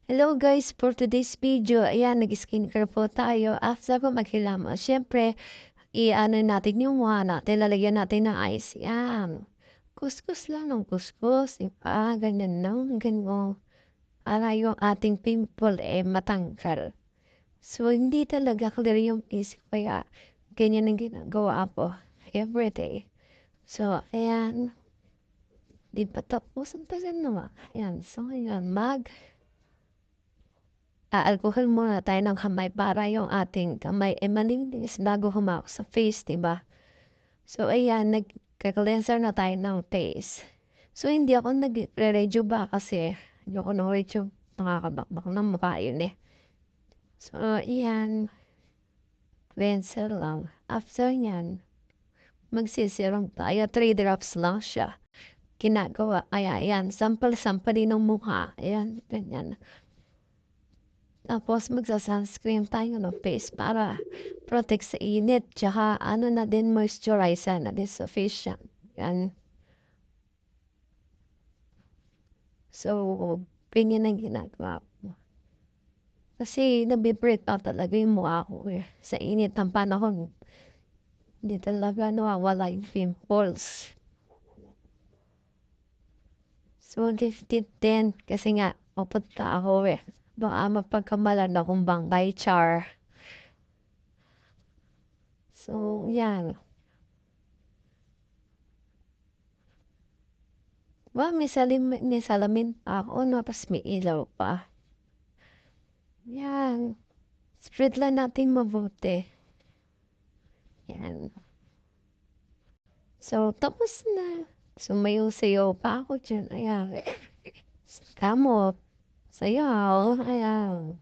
Hello guys, for today's video, ayan, nag-skincare po tayo. After po maghilamos, syempre, i-ano natin yung mukha natin, lalagyan natin ng ice. Yan. Kuskus lang ng kuskus, diba? Ganyan lang, ganyan. Para yung ating pimple matanggal. So, hindi talaga clear yung face, kaya ganyan ang ginagawa po everyday. So, ayan. Di pa tapos ang tagal naman. Ayan, so ayan, alcohol muna tayo ng kamay para yung ating kamay malinis bago humawak sa face, diba? So, ayan, nagka-cleanser na tayo ng face. So, hindi ako nagre-rejo ba kasi ayoko ng rejo. Nakakabakbak ng mukha yun eh. So, ayan, cleanser lang. After nyan, magsisiram tayo. 3 drops lang siya. Ginagawa, ayan, sample-sample ng mukha. Ayan, ganyan. Tapos magsa-sunscreen tayo no face para protect sa init. Tsaka ano na din moisturizer na din sufficient. Yan. So, ganyan ang ginagawa ko. Kasi nabibreak out talaga yung mukha ko eh. Sa init ng panahon, hindi talaga nawawala yung pimples. So, gifted din. Kasi nga, papunta ako eh. Baka mapagkamalan akong bangkay char. So, yan. May salamin pa ako, no? Tapos may ilaw pa. Yan. Spread lang natin mabuti. Yan. So, tapos na. Sumayaw-sayaw pa ako dyan. Ayan. Kamot. Sayaw. Ayan.